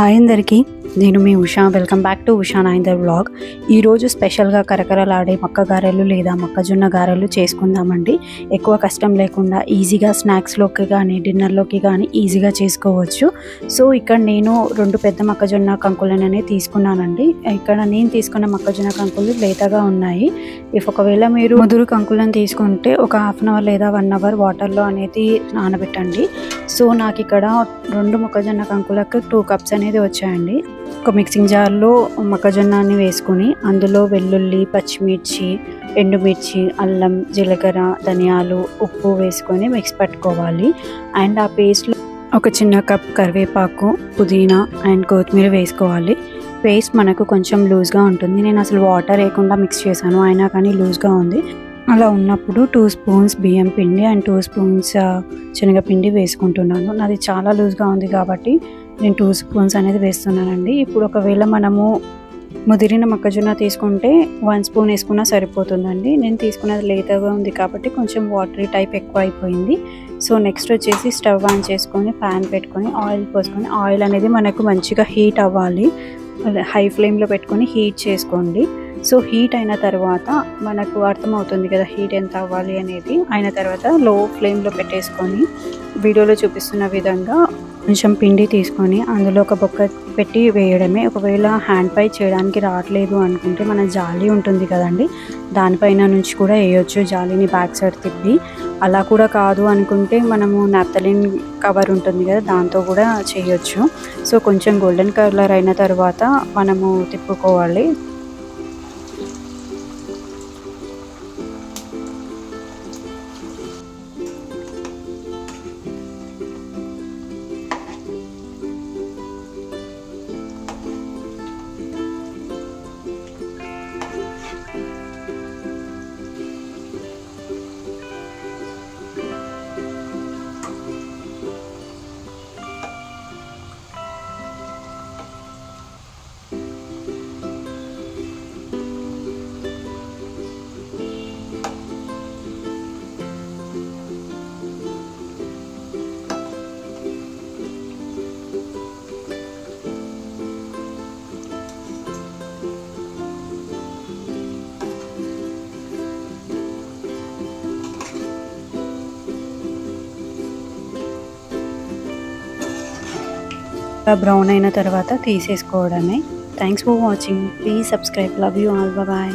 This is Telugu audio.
హాయ్ అందరికీ, నేను మీ Usha. Welcome back to Usha నైందర్ వ్లాగ్. ఈరోజు స్పెషల్గా కరకరలాడే మక్క గారెలు లేదా మొక్కజొన్న గారెలు చేసుకుందామండి. ఎక్కువ కష్టం లేకుండా ఈజీగా స్నాక్స్లోకి కానీ డిన్నర్లోకి కానీ ఈజీగా చేసుకోవచ్చు. సో ఇక్కడ నేను 2 పెద్ద మొక్కజొన్న కంకులనే తీసుకున్నానండి. ఇక్కడ నేను తీసుకున్న మొక్కజొన్న కంకులు లేతగా ఉన్నాయి. ఒకవేళ మీరు ముదురు కంకులను తీసుకుంటే ఒక హాఫ్ అన్ అవర్ లేదా 1 అవర్ వాటర్లో అనేది నానబెట్టండి. సో నాకు ఇక్కడ 2 మొక్కజొన్న కంకులకు 2 కప్స్ అనేది వచ్చాయండి. ఒక మిక్సింగ్ జార్లో మొక్కజొన్నని వేసుకొని అందులో వెల్లుల్లి, పచ్చిమిర్చి, ఎండుమిర్చి, అల్లం, జీలకర్ర, ధనియాలు, ఉప్పు వేసుకొని మిక్స్ పట్టుకోవాలి. అండ్ ఆ పేస్ట్లో ఒక చిన్న కప్ కరివేపాకు, పుదీనా అండ్ కొత్తిమీర వేసుకోవాలి. పేస్ట్ మనకు కొంచెం లూజ్గా ఉంటుంది. నేను అసలు వాటర్ వేయకుండా మిక్స్ చేశాను, అయినా కానీ లూజ్గా ఉంది. అలా ఉన్నప్పుడు 2 స్పూన్స్ బియ్యం పిండి అండ్ 2 స్పూన్స్ శనగపిండి వేసుకుంటున్నాను. నాది చాలా లూజ్గా ఉంది కాబట్టి నేను 2 స్పూన్స్ అనేది వేస్తున్నానండి. ఇప్పుడు ఒకవేళ మనము ముదిరిన మొక్కజొన్న తీసుకుంటే 1 స్పూన్ వేసుకున్నా సరిపోతుందండి. నేను తీసుకున్నది లేతగా ఉంది కాబట్టి కొంచెం వాటరీ టైప్ ఎక్కువ అయిపోయింది. సో నెక్స్ట్ వచ్చేసి స్టవ్ ఆన్ చేసుకొని ప్యాన్ పెట్టుకొని ఆయిల్ పోసుకొని, ఆయిల్ అనేది మనకు మంచిగా హీట్ అవ్వాలి. హై ఫ్లేమ్లో పెట్టుకొని హీట్ చేసుకోండి. సో హీట్ అయిన తర్వాత మనకు అర్థమవుతుంది కదా హీట్ ఎంత అవ్వాలి అనేది. అయిన తర్వాత లో ఫ్లేమ్లో పెట్టేసుకొని వీడియోలో చూపిస్తున్న విధంగా కొంచెం పిండి తీసుకొని అందులో ఒక బొక్క పెట్టి వేయడమే. ఒకవేళ హ్యాండ్ పై చేయడానికి రావట్లేదు అనుకుంటే మన జాలి ఉంటుంది కదండి, దానిపైన నుంచి కూడా వేయొచ్చు. జాలిని బ్యాక్ సైడ్ తిప్పి. అలా కూడా కాదు అనుకుంటే మనము నాప్థలిన్ కవర్ ఉంటుంది కదా, దాంతో కూడా చేయొచ్చు. సో కొంచెం గోల్డెన్ కలర్ అయిన తర్వాత మనము తిప్పుకోవాలి. బ్రౌన్ అయిన తర్వాత తీసేసుకోవడమే. Thanks for watching. Please subscribe. Love you all. Bye.